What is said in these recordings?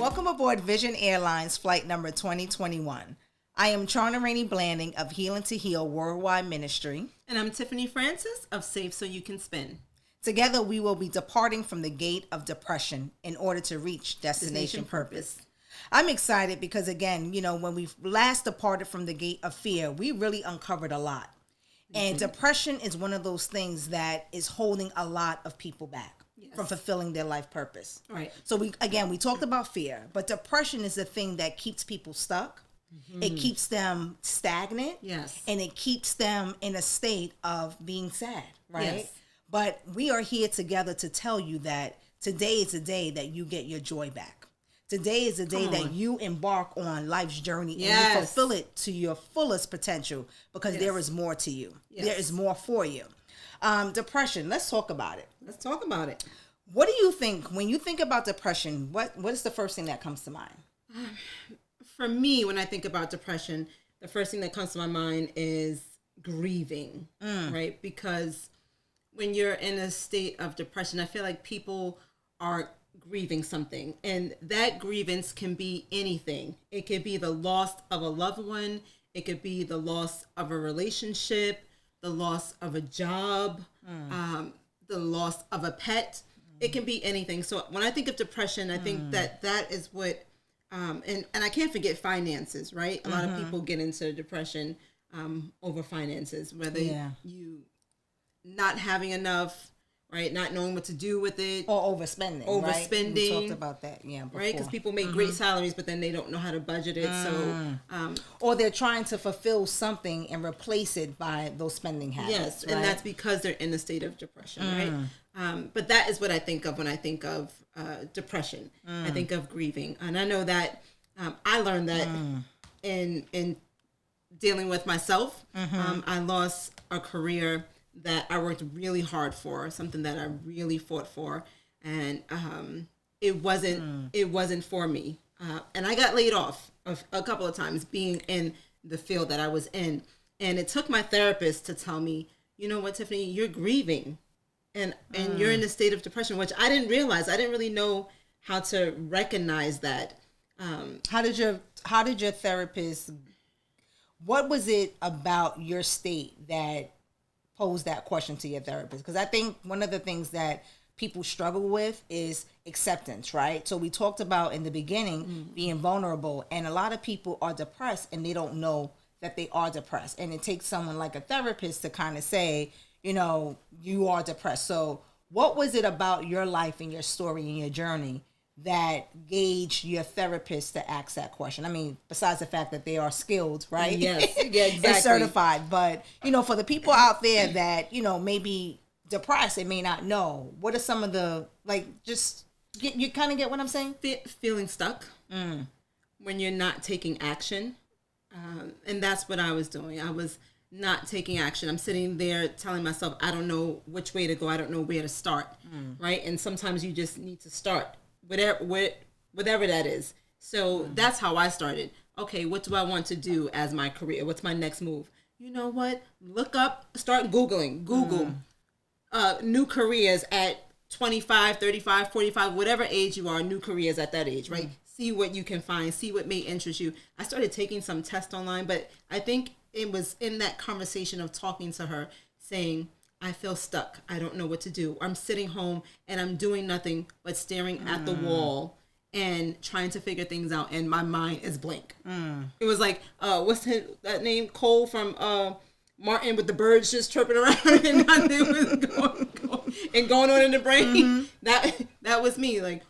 Welcome aboard Vision Airlines Flight number 2021. I am Charna Rainey-Blanding of Healing to Heal Worldwide Ministry. And I'm Tiffany Francis of Save So You Can Spin. Together we will be departing from the gate of depression in order to reach Destination Purpose. I'm excited because, again, when we last departed from the gate of fear, we really uncovered a lot. And depression is one of those things that is holding a lot of people back from fulfilling their life purpose. Right. So we talked about fear, but depression is the thing that keeps people stuck. Mm-hmm. It keeps them stagnant. Yes. And it keeps them in a state of being sad, right? Yes. But we are here together to tell you that today is the day that you get your joy back. Today is the day that you embark on life's journey and you fulfill it to your fullest potential because there is more to you. Yes. There is more for you. Depression, let's talk about it. Let's talk about it. What do you think, when you think about depression, what is the first thing that comes to mind? For me, when I think about depression, the first thing that comes to my mind is grieving, right? Because when you're in a state of depression, I feel like people are grieving something, and that grievance can be anything. It could be the loss of a loved one. It could be the loss of a relationship, the loss of a job, the loss of a pet. It can be anything. So when I think of depression, I think that is what, and I can't forget finances, right? A lot of people get into depression over finances, whether you not having enough, right? Not knowing what to do with it. Or overspending. Right? We talked about that, before. Right? Because people make great salaries, but then they don't know how to budget it. So, or they're trying to fulfill something and replace it by those spending habits. Yes, right? and that's because they're in a state of depression, right? But that is what I think of when I think of depression. I think of grieving. And I know that I learned that in dealing with myself. I lost a career that I worked really hard for, something that I really fought for, and it wasn't for me. And I got laid off a couple of times being in the field that I was in. And it took my therapist to tell me, you know what, Tiffany, you're grieving and you're in a state of depression, which I didn't realize. I didn't really know how to recognize that. How did your therapist, what was it about your state that pose that question to your therapist? Because I think one of the things that people struggle with is acceptance, right? So we talked about in the beginning being vulnerable, and a lot of people are depressed and they don't know that they are depressed. And it takes someone like a therapist to kind of say, you are depressed. So what was it about your life and your story and your journey that gauged your therapist to ask that question? I mean, besides the fact that they are skilled, right? Yes, yeah, exactly. And certified. But, for the people out there that, maybe depressed and may not know, what are some of the, you kind of get what I'm saying? Feeling stuck when you're not taking action. And that's what I was doing. I was not taking action. I'm sitting there telling myself, I don't know which way to go. I don't know where to start, right? And sometimes you just need to start. Whatever that is. So that's how I started. Okay, what do I want to do as my career? What's my next move? You know what? Look up, start Googling. Google new careers at 25, 35, 45, whatever age you are, new careers at that age, right? See what you can find, see what may interest you. I started taking some tests online, but I think it was in that conversation of talking to her saying, I feel stuck. I don't know what to do. I'm sitting home and I'm doing nothing but staring at the wall and trying to figure things out, and my mind is blank. It was like, what's that name? Cole from Martin with the birds just chirping around and nothing was going on in the brain. That was me. Like,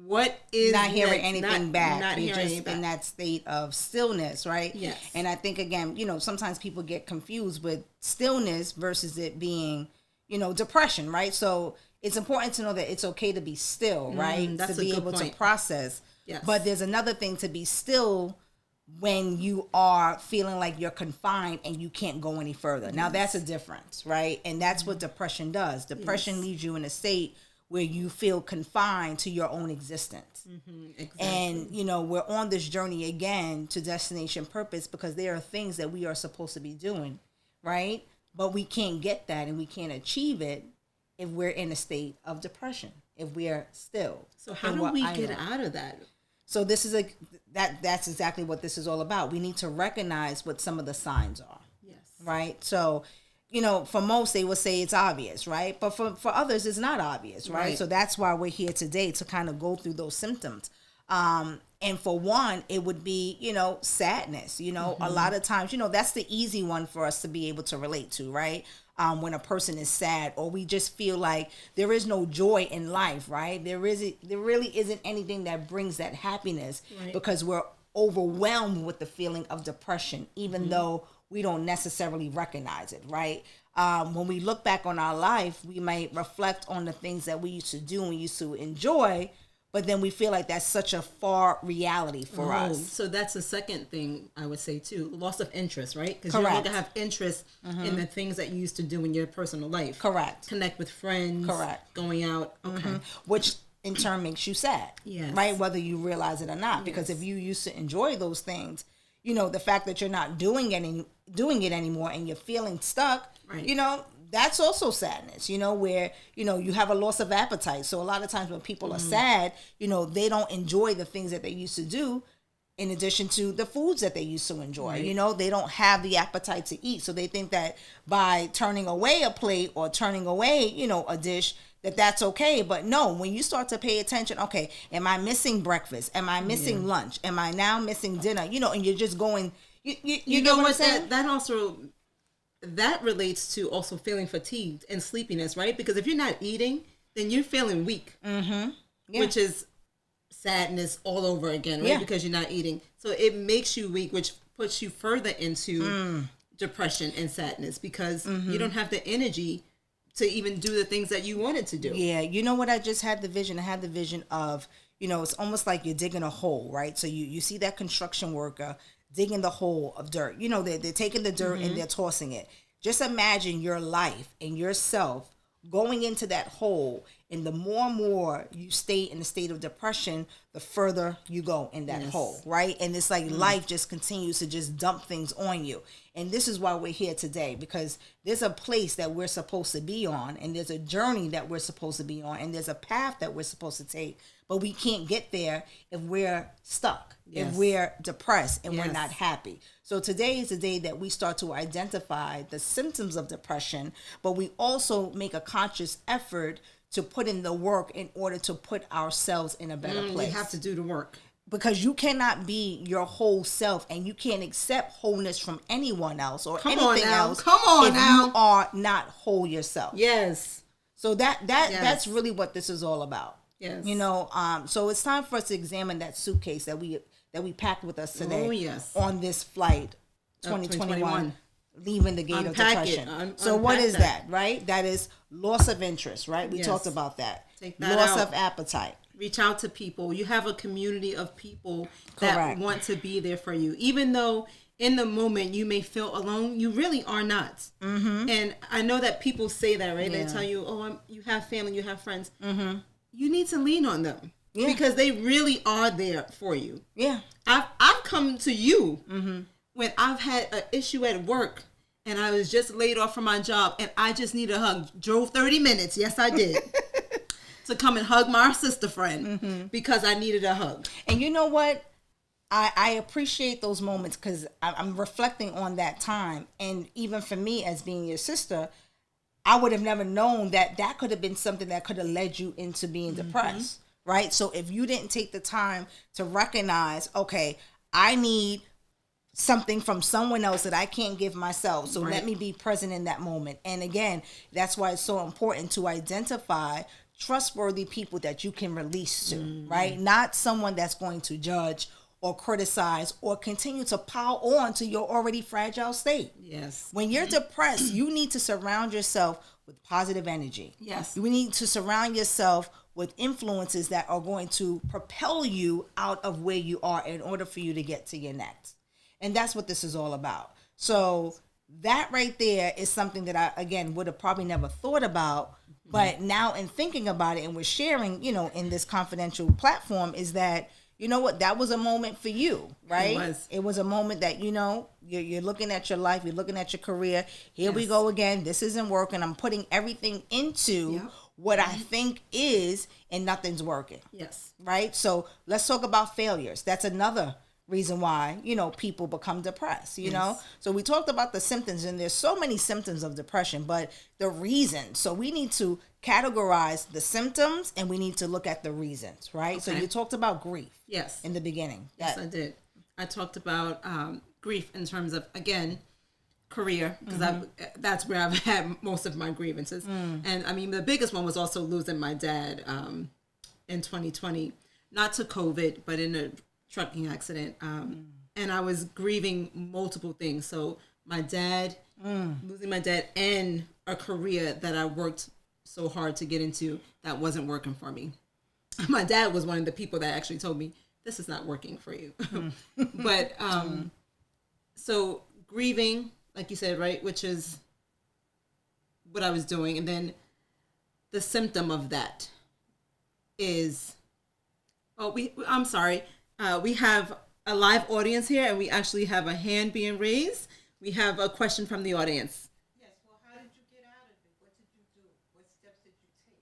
what is not hearing anything back? Not You're hearing just anything back. in that state of stillness, right? Yes. And I think, again, sometimes people get confused with stillness versus it being, depression, right? So it's important to know that it's okay to be still, right? That's to be able to process. Yes. But there's another thing to be still when you are feeling like you're confined and you can't go any further. Now that's a difference, right? And that's what depression does. Depression leaves you in a state where you feel confined to your own existence. Exactly. And, we're on this journey again to Destination Purpose because there are things that we are supposed to be doing, right? But we can't get that and we can't achieve it if we're in a state of depression, if we're still. So how do we get out of that? So this is that's exactly what this is all about. We need to recognize what some of the signs are. Yes. Right? So, for most they will say it's obvious, right? But for others it's not obvious, right? So that's why we're here today, to kind of go through those symptoms. And for one, it would be, sadness. A lot of times, that's the easy one for us to be able to relate to, right? When a person is sad, or we just feel like there is no joy in life, right? There really isn't anything that brings that happiness, because we're overwhelmed with the feeling of depression, even though we don't necessarily recognize it, right? When we look back on our life, we might reflect on the things that we used to do and we used to enjoy, but then we feel like that's such a far reality for us. So that's the second thing I would say too, loss of interest, right? Because you're not going to have interest in the things that you used to do in your personal life. Correct. Connect with friends. Correct. Going out. Okay. Which in turn makes you sad. Yes. Right? Whether you realize it or not. Because if you used to enjoy those things, the fact that you're not doing it anymore and you're feeling stuck, that's also sadness, where, you have a loss of appetite. So a lot of times when people are sad, they don't enjoy the things that they used to do, in addition to the foods that they used to enjoy. They don't have the appetite to eat. So they think that by turning away a plate or turning away, a dish, that's okay. But no, when you start to pay attention, okay, am I missing breakfast? Am I missing lunch? Am I now missing dinner? And you're just going, you know what I'm saying? That also, that relates to also feeling fatigued and sleepiness, right? Because if you're not eating, then you're feeling weak, which is sadness all over again, right? Because you're not eating. So it makes you weak, which puts you further into depression and sadness, because you don't have the energy to even do the things that you wanted to do. Yeah, you know what? I just had the vision. I had the vision of, it's almost like you're digging a hole, right? So you see that construction worker digging the hole of dirt. They're taking the dirt and they're tossing it. Just imagine your life and yourself going into that hole, and the more and more you stay in a state of depression, the further you go in that hole, right? And it's like life just continues to just dump things on you. And this is why we're here today, because there's a place that we're supposed to be on, and there's a journey that we're supposed to be on, and there's a path that we're supposed to take, but we can't get there if we're stuck, if we're depressed and we're not happy. So today is the day that we start to identify the symptoms of depression, but we also make a conscious effort to put in the work in order to put ourselves in a better place. You have to do the work. Because you cannot be your whole self, and you can't accept wholeness from anyone else or anything else if you are not whole yourself. Yes. So that's really what this is all about. Yes. So it's time for us to examine that suitcase that we packed with us today. Oh, yes. On this flight 2021, leaving the gate of depression. So what is that, right? That is loss of interest, right? We talked about that. Take that loss out. Of appetite. Reach out to people. You have a community of people that want to be there for you. Even though in the moment you may feel alone, you really are not. Mm-hmm. And I know that people say that, right? Yeah. They tell you, you have family, you have friends. Mm-hmm. You need to lean on them because they really are there for you. Yeah. I've come to you when I've had an issue at work and I was just laid off from my job and I just need a hug. Drove 30 minutes. Yes, I did. To come and hug my sister friend because I needed a hug. And you know what? I appreciate those moments because I'm reflecting on that time. And even for me as being your sister, I would have never known that could have been something that could have led you into being depressed, right? So if you didn't take the time to recognize, okay, I need something from someone else that I can't give myself. So let me be present in that moment. And again, that's why it's so important to identify trustworthy people that you can release to, right? Not someone that's going to judge or criticize or continue to pile on to your already fragile state. Yes. When you're depressed, you need to surround yourself with positive energy. Yes. You need to surround yourself with influences that are going to propel you out of where you are in order for you to get to your next. And that's what this is all about. So that right there is something that I, again, would have probably never thought about. But now in thinking about it and we're sharing, in this confidential platform is that, you know what, that was a moment for you, right? It was a moment that, you're looking at your life, you're looking at your career. Here we go again. This isn't working. I'm putting everything into what I think is, and nothing's working. Yes. Right? So let's talk about failures. That's another reason why, people become depressed, know? So we talked about the symptoms, and there's so many symptoms of depression, but the reasons. So we need to categorize the symptoms, and we need to look at the reasons, right? Okay. So you talked about grief. Yes. In the beginning. Yes, I did. I talked about grief in terms of, again, career, because that's where I've had most of my grievances. And I mean, the biggest one was also losing my dad in 2020, not to COVID, but in a trucking accident. And I was grieving multiple things. So my dad, losing my dad, and a career that I worked so hard to get into that wasn't working for me. My dad was one of the people that actually told me, this is not working for you. But so grieving, like you said, right, which is what I was doing. And then the symptom of that is, I'm sorry. We have a live audience here, and we actually have a hand being raised. We have a question from the audience. Yes, well, how did you get out of it? What did you do? What steps did you take?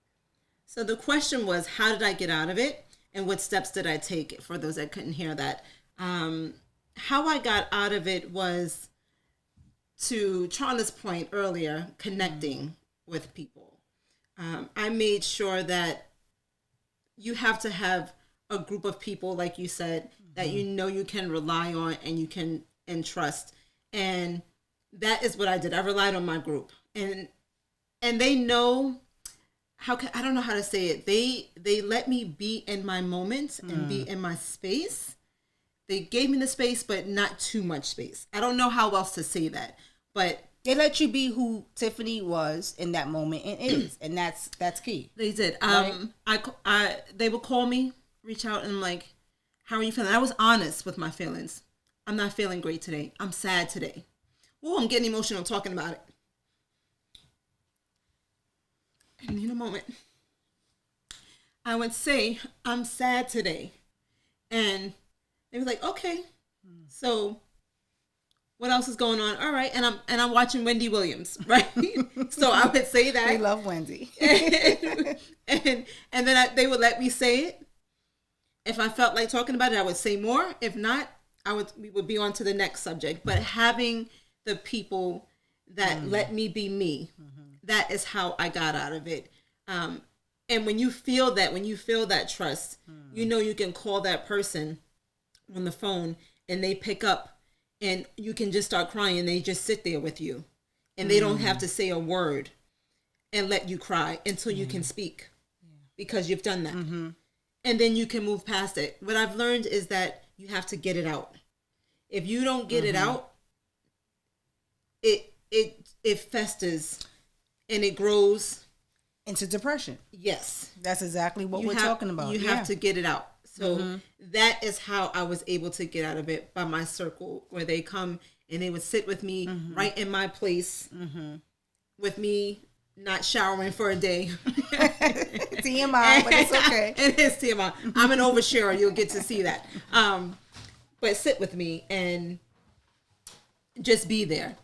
So the question was, how did I get out of it? And what steps did I take, for those that couldn't hear that? How I got out of it was, to Charna's point earlier, connecting with people. I made sure that you have to have a group of people, like you said, that you can rely on and you can trust. And that is what I did. I relied on my group. And they know, I don't know how to say it. They let me be in my moments and be in my space. They gave me the space, but not too much space. I don't know how else to say that, but they let you be who Tiffany was in that moment and is, and that's key. They did. Right? They would call me, reach out, and I'm like, how are you feeling? I was honest with my feelings. I'm not feeling great today. I'm sad today. Oh, I'm getting emotional talking about it. I need a moment. I would say, I'm sad today. And they were like, okay. So what else is going on? All right. And I'm watching Wendy Williams, right? So I would say that. We love Wendy. and then they would let me say it. If I felt like talking about it, I would say more. If not, we would be on to the next subject. But having the people that let me be me, that is how I got out of it. And when you feel that trust, you can call that person on the phone and they pick up, and you can just start crying, and they just sit there with you, and they don't have to say a word and let you cry until you can speak, because you've done that. And then you can move past it. What I've learned is that you have to get it out. If you don't get it out, it festers and it grows into depression. Yes. That's exactly what we're talking about. You have to get it out. So that is how I was able to get out of it, by my circle, where they come and they would sit with me right in my place, with me not showering for a day. TMI, but it's okay. It is TMI. I'm an oversharer. You'll get to see that. But sit with me and just be there.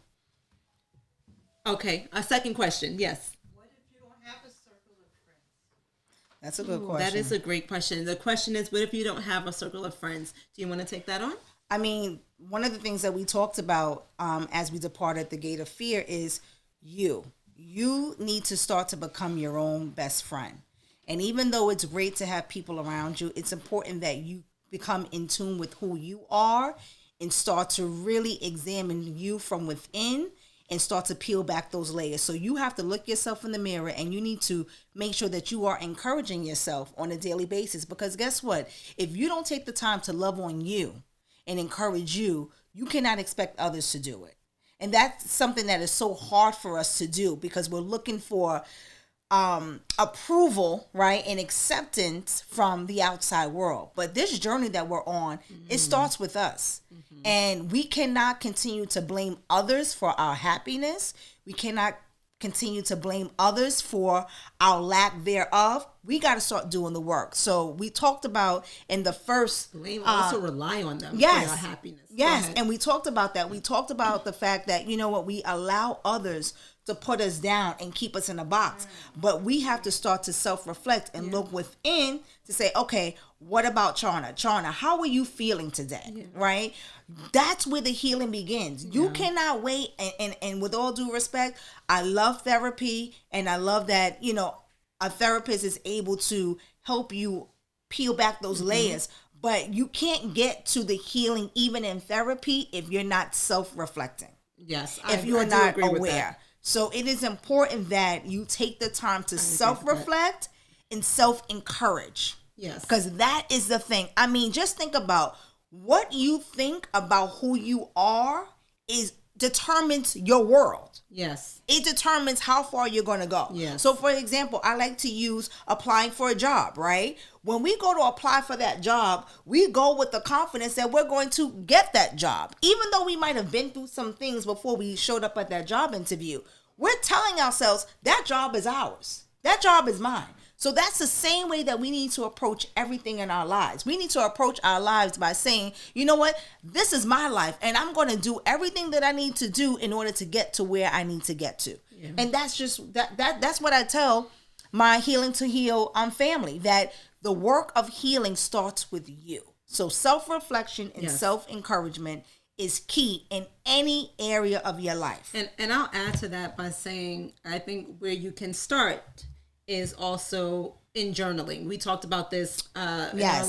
Okay, a second question. Yes. What if you don't have a circle of friends? That's a good question. That is a great question. The question is, what if you don't have a circle of friends? Do you want to take that on? I mean, one of the things that we talked about as we departed the gate of fear is you need to start to become your own best friend. And even though it's great to have people around you, it's important that you become in tune with who you are and start to really examine you from within and start to peel back those layers. So you have to look yourself in the mirror, and you need to make sure that you are encouraging yourself on a daily basis. Because guess what? If you don't take the time to love on you and encourage you, you cannot expect others to do it. And that's something that is so hard for us to do, because we're looking for approval, right, and acceptance from the outside world. But this journey that we're on, it starts with us. And we cannot continue to blame others for our happiness. We cannot continue to blame others for our lack thereof. We got to start doing the work. So we talked about in the first... Blame, also rely on them for our happiness. Yes, and we talked about that. We talked about the fact that, you know what, we allow others to put us down and keep us in a box. But we have to start to self-reflect and look within to say, okay, what about Charna? Charna, how are you feeling today? Right? That's where the healing begins. You cannot wait. And with all due respect, I love therapy, and I love that, a therapist is able to help you peel back those layers. But you can't get to the healing even in therapy if you're not self-reflecting. Yes. If you're not aware. So it is important that you take the time to self-reflect and self-encourage. Yes. Because that is the thing. I mean, just think about what you think about who you are determines your world. Yes. It determines how far you're going to go. Yes. So, for example, I like to use applying for a job, right? When we go to apply for that job, we go with the confidence that we're going to get that job. Even though we might have been through some things before we showed up at that job interview, we're telling ourselves that job is ours. That job is mine. So that's the same way that we need to approach everything in our lives. We need to approach our lives by saying, you know what, this is my life, and I'm going to do everything that I need to do in order to get to where I need to get to. Yeah. And that's just that's what I tell my Healing to Heal family, that the work of healing starts with you. So self-reflection and self-encouragement is key in any area of your life. And I'll add to that by saying, I think where you can start is also in journaling. We talked about this in our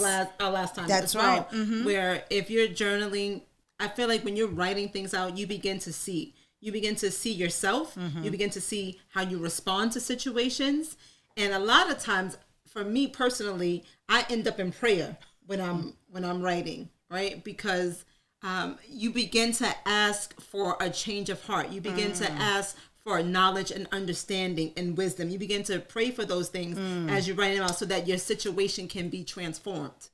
last time. That's as well, right. Mm-hmm. Where if you're journaling, I feel like when you're writing things out, you begin to see. You begin to see yourself. Mm-hmm. You begin to see how you respond to situations. And a lot of times, for me personally, I end up in prayer when I'm writing, right? Because you begin to ask for a change of heart. You begin to ask for knowledge and understanding and wisdom. You begin to pray for those things as you're writing them out so that your situation can be transformed.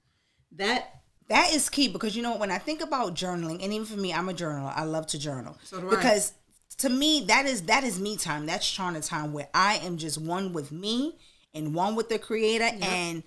That is key, because when I think about journaling, and even for me, I'm a journaler. I love to journal. So do I. Because to me, that is me time. That's Charna time, where I am just one with me and one with the Creator. Yep. And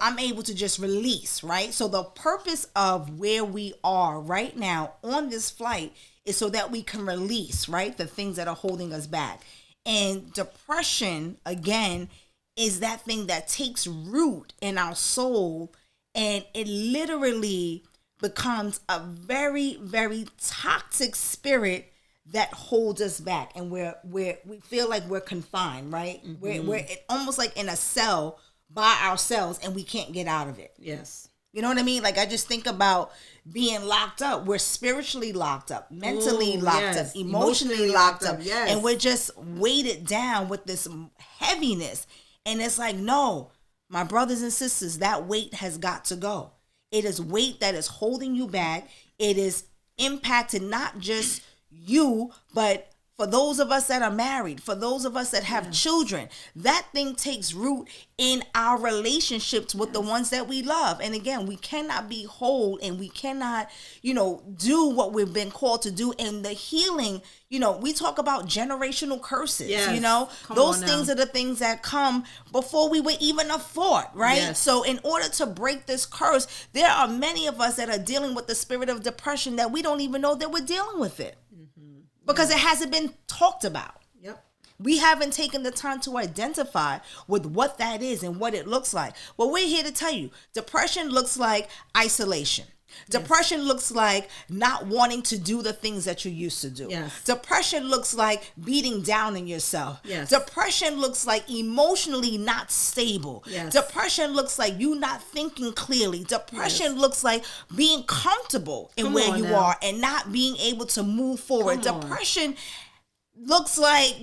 I'm able to just release, right? So the purpose of where we are right now on this flight is so that we can release, right, the things that are holding us back. And depression, again, is that thing that takes root in our soul, and it literally becomes a very, very toxic spirit that holds us back, and we feel like we're confined, right? Mm-hmm. We're almost like in a cell by ourselves, and we can't get out of it. Yes. You know what I mean? Like, I just think about being locked up. We're spiritually locked up, mentally locked up, emotionally locked up. Yes. And we're just weighted down with this heaviness. And it's like, no, my brothers and sisters, that weight has got to go. It is weight that is holding you back. It is impacted not just you, but for those of us that are married, for those of us that have children, that thing takes root in our relationships with the ones that we love. And again, we cannot be whole, and we cannot, do what we've been called to do. And the healing, we talk about generational curses, those things are the things that come before we were even a thought, right? Yes. So in order to break this curse, there are many of us that are dealing with the spirit of depression that we don't even know that we're dealing with it. Because it hasn't been talked about. Yep. We haven't taken the time to identify with what that is and what it looks like. Well, we're here to tell you, depression looks like isolation. Yes. Depression looks like not wanting to do the things that you used to do. Yes. Depression looks like beating down on yourself. Yes. Depression looks like emotionally not stable. Yes. Depression looks like you not thinking clearly. Depression looks like being comfortable in where you are and not being able to move forward. Depression looks like,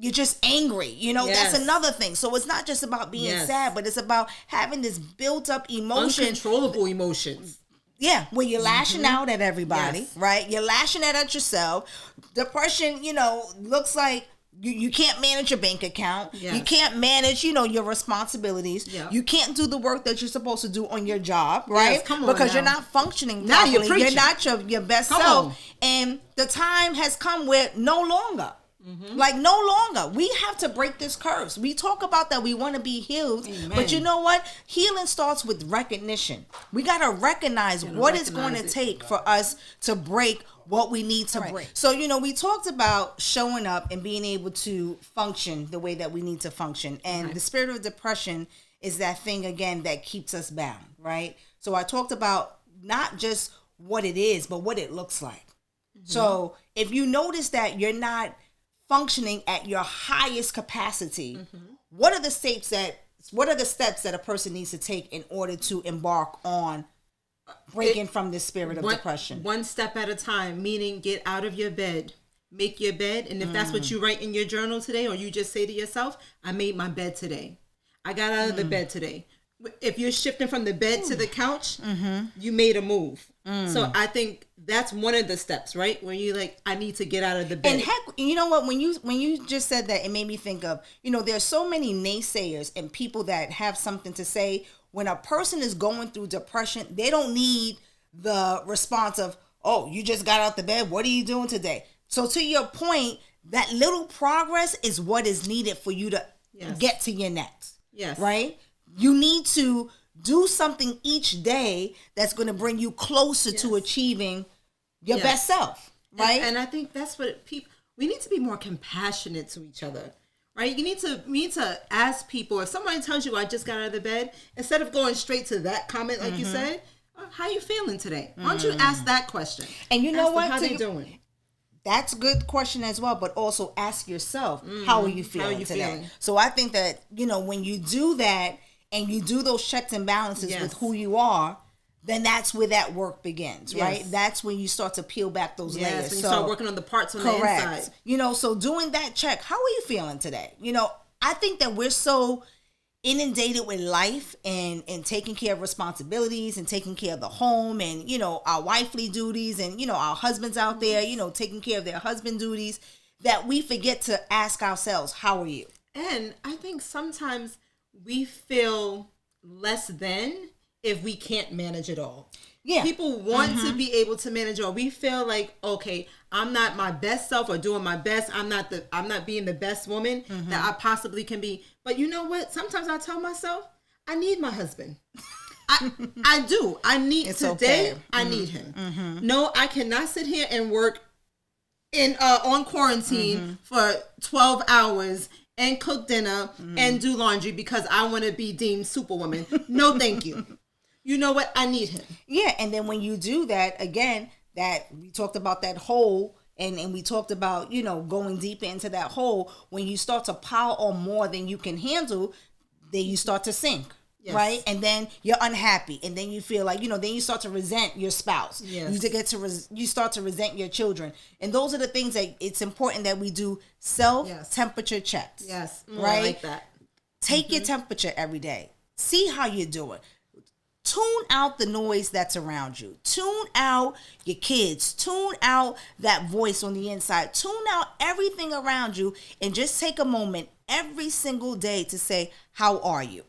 you're just angry. That's another thing. So it's not just about being sad, but it's about having this built up emotion. Uncontrollable emotions. Yeah, where you're lashing out at everybody, right? You're lashing out at yourself. Depression, looks like you can't manage your bank account. Yes. You can't manage, your responsibilities. Yep. You can't do the work that you're supposed to do on your job, right? Yes, come on because now. You're not functioning now properly. You're not your best self. And the time has come where no longer. Like no longer. We have to break this curse. We talk about that we want to be healed, but you know what? Healing starts with recognition. We got to recognize what it's going to take for us to break what we need to break. So, we talked about showing up and being able to function the way that we need to function. And the spirit of depression is that thing, again, that keeps us bound, right? So I talked about not just what it is, but what it looks like. So if you notice that you're not functioning at your highest capacity, what are the steps that a person needs to take in order to embark on breaking from this spirit of depression? One step at a time, meaning get out of your bed, make your bed. And if that's what you write in your journal today, or you just say to yourself, I made my bed today. I got out of the bed today. If you're shifting from the bed to the couch, you made a move. So I think that's one of the steps, right? Where you like, I need to get out of the bed. And heck, you know what? When you just said that, it made me think of, there's so many naysayers and people that have something to say. When a person is going through depression, they don't need the response of, oh, you just got out the bed. What are you doing today? So to your point, that little progress is what is needed for you to get to your next. Yes. Right? You need to do something each day that's going to bring you closer to achieving your best self, right? And I think that's what we need to be more compassionate to each other, right? We need to ask people, if somebody tells you I just got out of the bed, instead of going straight to that comment, like you said, how you feeling today? Why don't you ask that question? And you know what? How they doing? That's a good question as well, but also ask yourself, how are you feeling today? So I think that, when you do that, and you do those checks and balances with who you are, then that's where that work begins, right? That's when you start to peel back those layers. When you start working on the parts on the inside. So doing that check, how are you feeling today? I think that we're so inundated with life and taking care of responsibilities and taking care of the home and, our wifely duties and, our husbands out there, taking care of their husband duties, that we forget to ask ourselves, how are you? And I think sometimes we feel less than if we can't manage it all. Yeah. People want to be able to manage it all. We feel like, okay, I'm not my best self or doing my best. I'm not being the best woman that I possibly can be. But you know what? Sometimes I tell myself, I need my husband. I do. I need today. Okay. I need him. No, I cannot sit here and work on quarantine for 12 hours and cook dinner and do laundry because I want to be deemed superwoman. No, thank you. You know what? I need him. Yeah, and then when you do that, again, that we talked about that hole, and we talked about, going deeper into that hole. When you start to pile on more than you can handle, then you start to sink. Yes. Right, and then you're unhappy, and then you feel like then you start to resent your spouse. Yes. You start to resent your children, and those are the things that it's important that we do temperature checks. Yes, right. I like that. Take your temperature every day. See how you're doing. Tune out the noise that's around you. Tune out your kids. Tune out that voice on the inside. Tune out everything around you, and just take a moment every single day to say, "How are you?"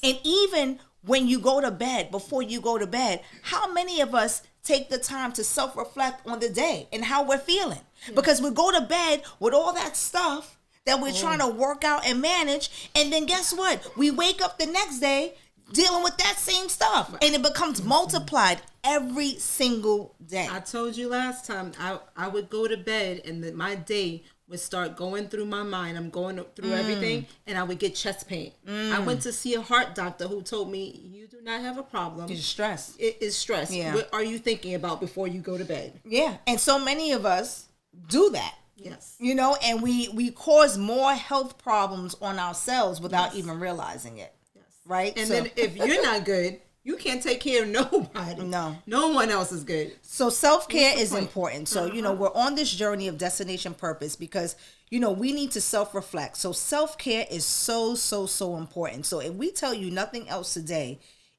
And even when you go to bed, before you go to bed, how many of us take the time to self-reflect on the day and how we're feeling? Because we go to bed with all that stuff that we're trying to work out and manage, and then guess what? We wake up the next day dealing with that same stuff, and it becomes multiplied every single day. I told you last time, I would go to bed, and my day would start going through my mind. I'm going through everything, and I would get chest pain. I went to see a heart doctor who told me, you do not have a problem. It's stress. It is stress. Yeah. What are you thinking about before you go to bed? Yeah. And so many of us do that. Yes. And we cause more health problems on ourselves without even realizing it. Yes. Right? And then if you're not good, you can't take care of nobody. No one else is good. So self-care is important. So, we're on this journey of Destination Purpose because, we need to self-reflect. So self-care is so, so, so important. So if we tell you nothing else today,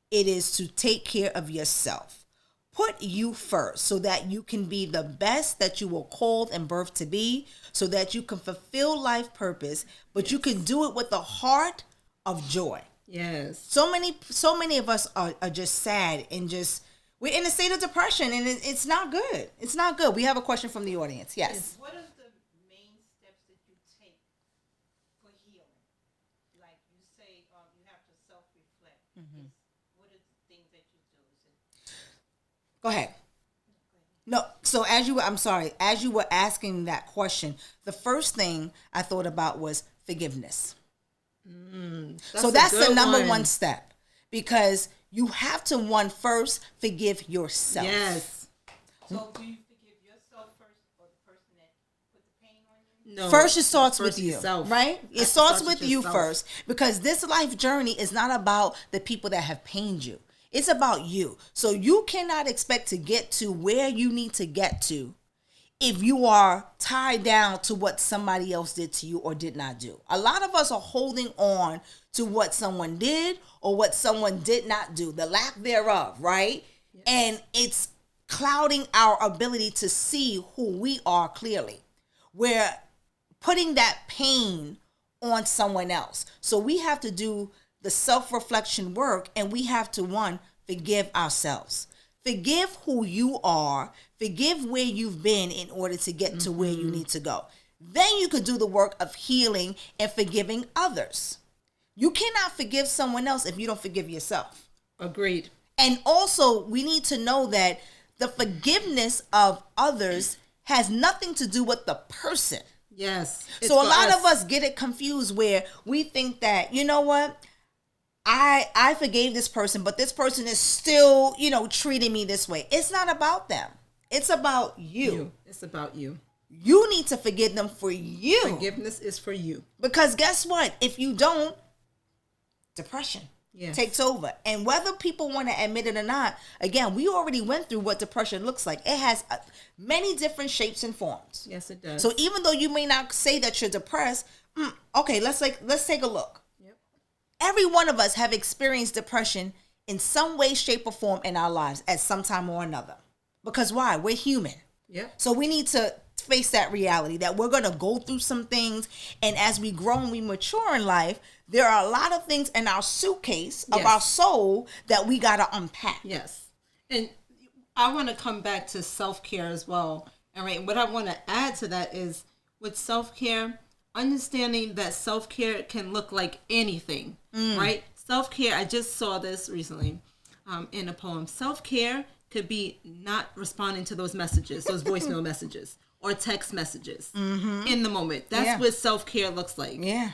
it is to take care of yourself. Put you first so that you can be the best that you were called and birthed to be, so that you can fulfill life purpose, but you can do it with a heart of joy. Yes. So many of us are just sad and we're in a state of depression, and it's not good. It's not good. We have a question from the audience. Yes. What are the main steps that Go ahead. No, so as you were asking that question, the first thing I thought about was forgiveness. So that's the number one step, because you have to first forgive yourself. Yes. So do you forgive yourself first, or the person that put the pain on you? No. First, it starts with you, yourself. right? It That starts with you yourself. first, because this life journey is not about the people that have pained you. It's about you. So you cannot expect to get to where you need to get to if you are tied down to what somebody else did to you or did not do. A lot of us are holding on to what someone did or what someone did not do, the lack thereof, right? Yes. And it's clouding our ability to see who we are clearly. We're putting that pain on someone else. So we have to do the self-reflection work, and we have to, forgive ourselves. Forgive who you are. Forgive where you've been in order to get to where you need to go. Then you could do the work of healing and forgiving others. You cannot forgive someone else if you don't forgive yourself. Agreed. And also, we need to know that the forgiveness of others has nothing to do with the person. Yes. So a lot of us get it confused, where we think that, you know what? I forgave this person, but this person is still, treating me this way. It's not about them. It's about you. It's about you. You need to forgive them for you. Forgiveness is for you. Because guess what? If you don't, depression takes over. And whether people want to admit it or not, again, we already went through what depression looks like. It has many different shapes and forms. Yes, it does. So even though you may not say that you're depressed, okay, let's take a look. Every one of us have experienced depression in some way, shape, or form in our lives at some time or another. Because why? We're human. Yeah. So we need to face that reality that we're going to go through some things. And as we grow and we mature in life, there are a lot of things in our suitcase of our soul that we got to unpack. Yes. And I want to come back to self-care as well. All right. What I want to add to that is, with self-care, understanding that self-care can look like anything, right? Self-care, I just saw this recently in a poem. Self-care could be not responding to those messages, those voicemail messages or text messages in the moment. That's what self-care looks like. Yeah.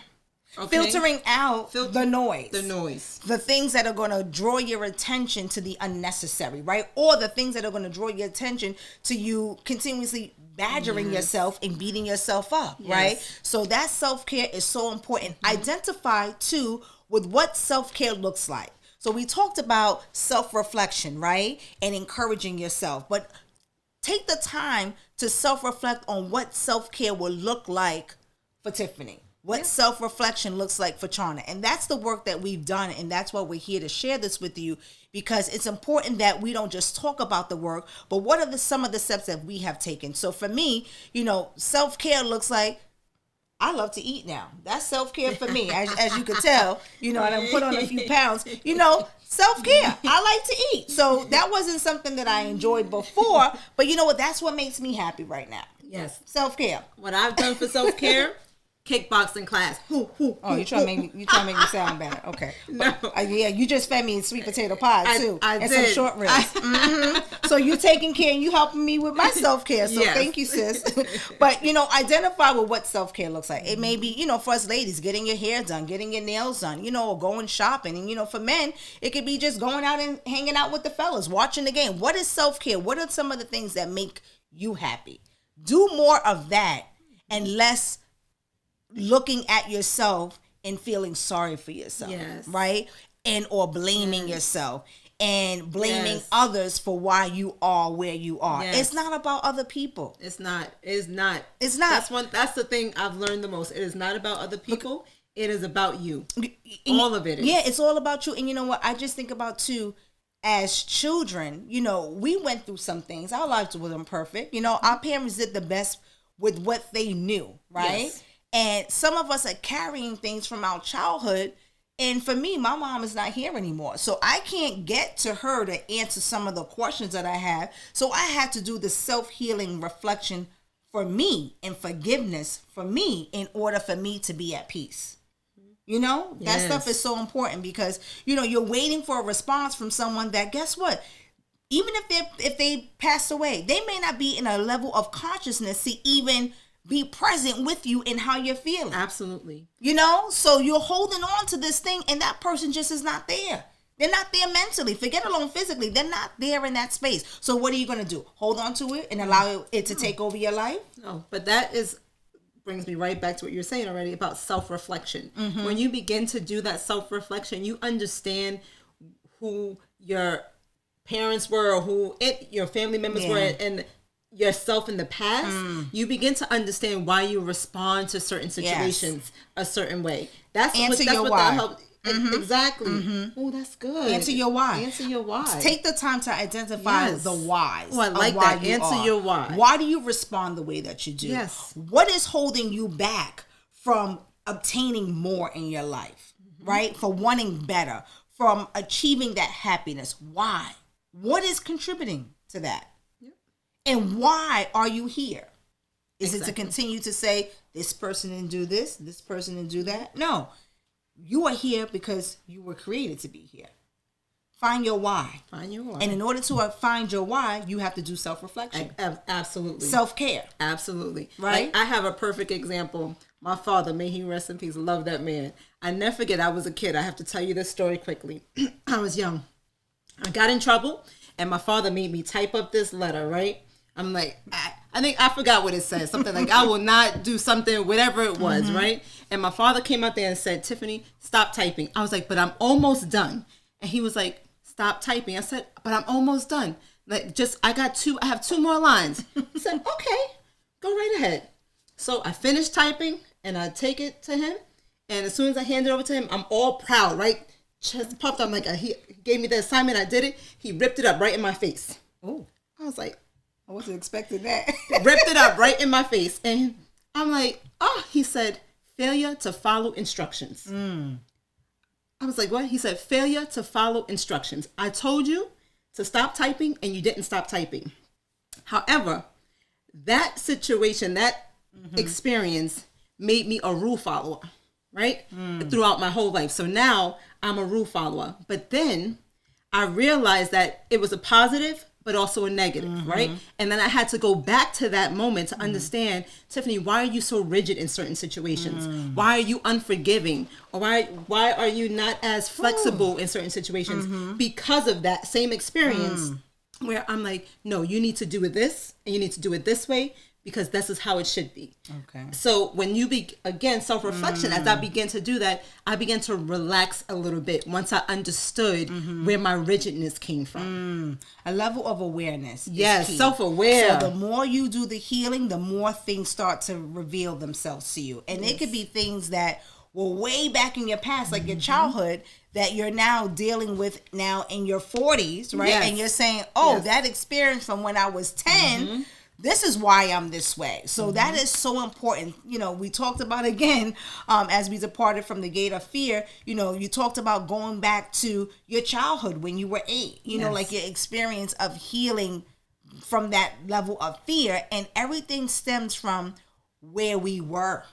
Okay? Filtering out the noise. The noise. The things that are going to draw your attention to the unnecessary, right? Or the things that are going to draw your attention to you continuously badgering yourself and beating yourself up, right? So that self-care is so important. Identify, too, with what self-care looks like. So we talked about self-reflection, right? And encouraging yourself. But take the time to self-reflect on what self-care will look like for Tiffany. What self-reflection looks like for Charna. And that's the work that we've done. And that's why we're here to share this with you, because it's important that we don't just talk about the work, but what are some of the steps that we have taken. So for me, self-care looks like, I love to eat now. That's self-care for me. As you could tell, and I put on a few pounds, self-care. I like to eat. So that wasn't something that I enjoyed before, but you know what? That's what makes me happy right now. Yes. Self-care. What I've done for self-care, kickboxing class. Oh, you trying to make me sound better? Okay. No. Yeah, you just fed me sweet potato pie too, I and did. some short ribs. So you taking care and you helping me with my self care. So thank you, sis. But identify with what self care looks like. It may be for us ladies, getting your hair done, getting your nails done, or going shopping, and for men, it could be just going out and hanging out with the fellas, watching the game. What is self care? What are some of the things that make you happy? Do more of that and less looking at yourself and feeling sorry for yourself, right? And or blaming yourself and blaming others for why you are where you are. It's not about other people. It's not. It's not. That's the thing I've learned the most. It is not about other people. It is about you. All of it is. Yeah, it's all about you. And you know what? I just think about too, as children, we went through some things. Our lives were imperfect. Our parents did the best with what they knew, right? Yes. And some of us are carrying things from our childhood. And for me, my mom is not here anymore. So I can't get to her to answer some of the questions that I have. So I had to do the self-healing reflection for me and forgiveness for me in order for me to be at peace. That stuff is so important because, you're waiting for a response from someone that, guess what? even if they pass away, they may not be in a level of consciousness to even be present with you in how you're feeling. Absolutely. You know, so you're holding on to this thing and that person just is not there. They're not there mentally. Forget alone physically. They're not there in that space. So what are you going to do? Hold on to it and allow it to take over your life? No, but that brings me right back to what you were saying already about self-reflection. When you begin to do that self-reflection, you understand who your parents were or who your family members were and yourself in the past. You begin to understand why you respond to certain situations a certain way. That's what that helps. Exactly. Oh, that's good. Answer your why. Answer your why. Take the time to identify the whys. Oh, I like that. Answer your why. Why do you respond the way that you do? Yes. What is holding you back from obtaining more in your life, right? For wanting better, from achieving that happiness. Why? What is contributing to that? Yep. And why are you here? Is it to continue to say, this person didn't do this person didn't do that? No. You are here because you were created to be here. Find your why. Find your why. And in order to find your why, you have to do self-reflection. Absolutely. Self-care. Absolutely. Right? Like, I have a perfect example. My father, may he rest in peace, love that man. I never forget, I was a kid. I have to tell you this story quickly. I was young. I got in trouble, and my father made me type up this letter, right? I'm like, I think I forgot what it said. Something like, I will not do something, whatever it was, right? And my father came out there and said, Tiffany, stop typing. I was like, but I'm almost done. And he was like, stop typing. I said, but I'm almost done. Like, I have 2 more lines. He said, okay, go right ahead. So I finished typing and I take it to him. And as soon as I hand it over to him, I'm all proud, right? Chest puffed. I'm like, he gave me the assignment. I did it. He ripped it up right in my face. Oh, I was like, I wasn't expecting that. Ripped it up right in my face. And I'm like, he said, failure to follow instructions. I was like, what? He said, failure to follow instructions. I told you to stop typing and you didn't stop typing. However, that situation, that experience made me a rule follower, right? Throughout my whole life. So now I'm a rule follower. But then I realized that it was a positive, but also a negative, right? And then I had to go back to that moment to understand, Tiffany, why are you so rigid in certain situations? Why are you unforgiving? Or why are you not as flexible in certain situations? Because of that same experience where I'm like, no, you need to do it this, and you need to do it this way, because this is how it should be. Okay. So when you again, self-reflection, as I began to do that, I began to relax a little bit once I understood where my rigidness came from. A level of awareness. Yes, is key. self-aware. So the more you do the healing, the more things start to reveal themselves to you. And it could be things that were way back in your past, like your childhood, that you're now dealing with now in your 40s, right? Yes. And you're saying, that experience from when I was 10, this is why I'm this way. So that is so important. You know, we talked about, again, as we departed from the gate of fear, you know, you talked about going back to your childhood when you were 8, you know, like your experience of healing from that level of fear, and everything stems from where we were,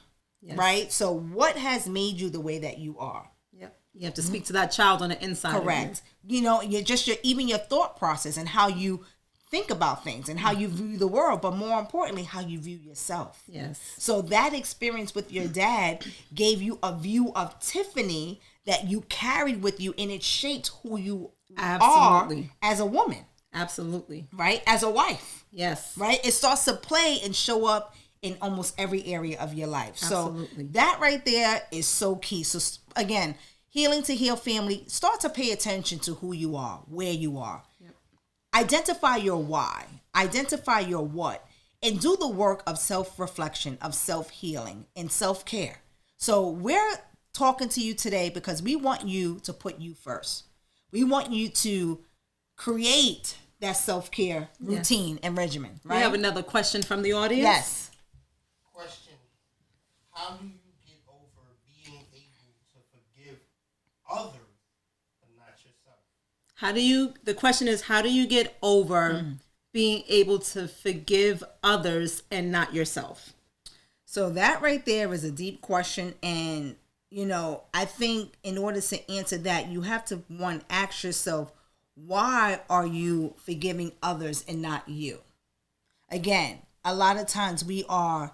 right? So what has made you the way that you are? Yep. You have to speak to that child on the inside. Correct. You know, even your thought process and how you think about things and how you view the world, but more importantly, how you view yourself. Yes. So that experience with your dad gave you a view of Tiffany that you carried with you, and it shaped who you are as a woman. Absolutely. Right? As a wife. Yes. Right? It starts to play and show up in almost every area of your life. Absolutely. So that right there is so key. So again, Healing to Heal family, start to pay attention to who you are, where you are. Identify your why, identify your what, and do the work of self-reflection, of self-healing, and self-care. So we're talking to you today because we want you to put you first. We want you to create that self-care routine and regimen, right? We have another question from the audience. Yes. Question: how do you get over being able to forgive others? The question is, how do you get over being able to forgive others and not yourself? So that right there is a deep question. And, you know, I think in order to answer that, you have to, one, ask yourself, why are you forgiving others and not you? Again, a lot of times we are,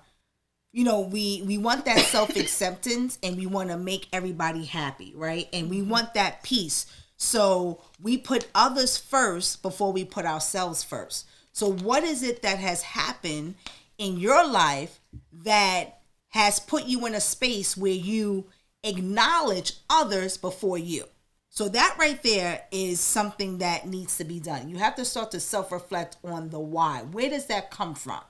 we want that self-acceptance and we want to make everybody happy, right? And we want that peace. So we put others first before we put ourselves first. So what is it that has happened in your life that has put you in a space where you acknowledge others before you? So that right there is something that needs to be done. You have to start to self-reflect on the why. Where does that come from?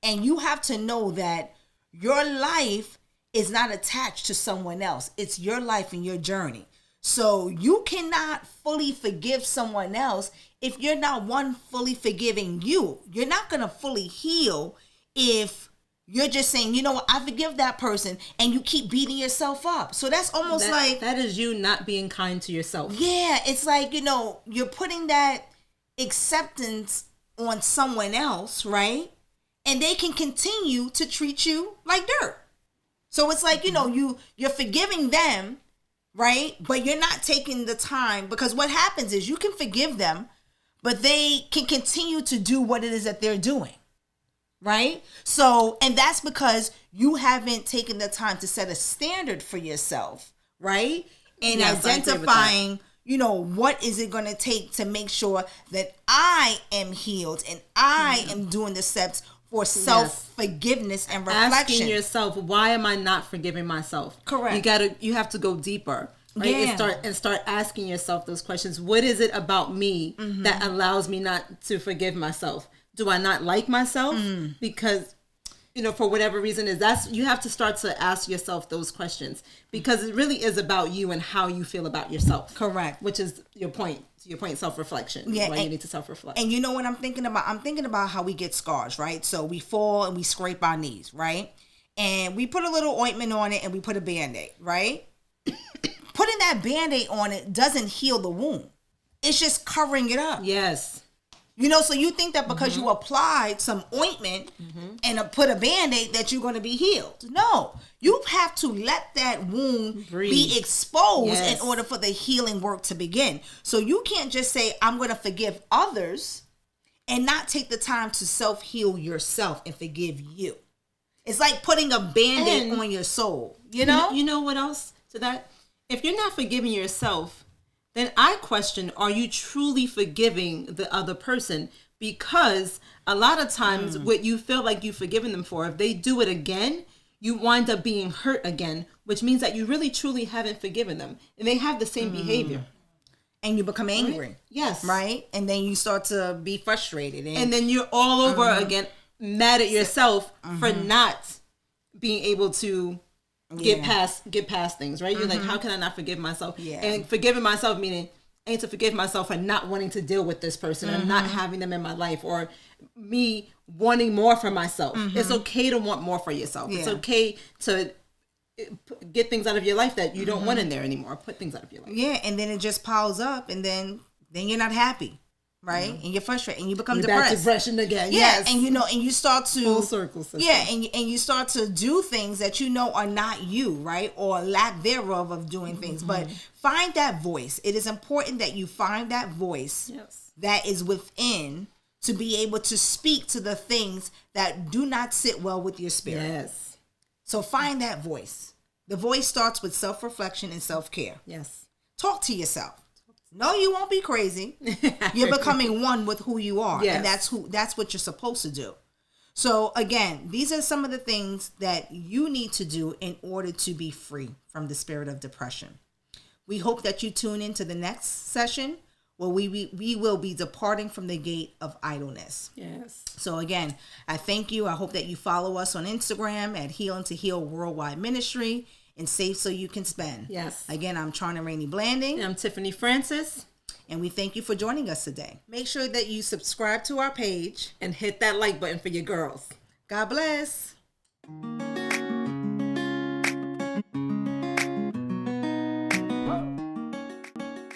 And you have to know that your life is not attached to someone else. It's your life and your journey. So you cannot fully forgive someone else if you're not fully forgiving you. You're not going to fully heal if you're just saying, you know what, I forgive that person, and you keep beating yourself up. So that's almost like... That is you not being kind to yourself. Yeah, it's like, you're putting that acceptance on someone else, right? And they can continue to treat you like dirt. So it's like, you're forgiving them, right? But you're not taking the time, because what happens is you can forgive them, but they can continue to do what it is that they're doing. Right? So, and that's because you haven't taken the time to set a standard for yourself, right? And yes, identifying, what is it going to take to make sure that I am healed and I am doing the steps for self-forgiveness and reflection. Asking yourself, why am I not forgiving myself? Correct. You have to go deeper. Right? Yeah. And start asking yourself those questions. What is it about me that allows me not to forgive myself? Do I not like myself? Because, for whatever reason you have to start to ask yourself those questions, because it really is about you and how you feel about yourself. Correct. Which is your point, self-reflection. Yeah. Why you need to self-reflect. And you know what I'm thinking about? I'm thinking about how we get scars, right? So we fall and we scrape our knees, right? And we put a little ointment on it and we put a Band-Aid, right? Putting that Band-Aid on it doesn't heal the wound. It's just covering it up. Yes. So you think that because you applied some ointment and put a Band-Aid that you're going to be healed. No, you have to let that wound be exposed in order for the healing work to begin. So you can't just say, I'm going to forgive others and not take the time to self-heal yourself and forgive you. It's like putting a Band-Aid on your soul, You know what else to that? If you're not forgiving yourself, then I question, are you truly forgiving the other person? Because a lot of times what you feel like you've forgiven them for, if they do it again, you wind up being hurt again, which means that you really truly haven't forgiven them. And they have the same behavior. And you become angry. Right? Yes. Right? And then you start to be frustrated. And then you're all over again, mad at yourself for not being able to get past things, right? You're like, how can I not forgive myself? Yeah. And forgiving myself meaning I need to forgive myself for not wanting to deal with this person and not having them in my life, or me wanting more for myself. It's okay to want more for yourself. It's okay to get things out of your life that you don't want in there anymore. Put things out of your life. Yeah, and then it just piles up, and then you're not happy. Right? And you're frustrated and you become depressed. Back to depression again. Yeah. Yes. And and you start to full circle system. Yeah, and you start to do things that are not you, right? Or lack thereof of doing things. But find that voice. It is important that you find that voice that is within to be able to speak to the things that do not sit well with your spirit. Yes. So find that voice. The voice starts with self-reflection and self-care. Yes. Talk to yourself. No, you won't be crazy. You're becoming one with who you are. Yes. And that's what you're supposed to do. So again, these are some of the things that you need to do in order to be free from the spirit of depression. We hope that you tune into the next session where we will be departing from the gate of idleness. Yes. So again, I thank you. I hope that you follow us on Instagram at Healing to Heal Worldwide Ministry and Save So You Can Spend. Yes. Again, I'm Charna Rainey-Blanding. And I'm Tiffany Francis. And we thank you for joining us today. Make sure that you subscribe to our page. And hit that like button for your girls. God bless.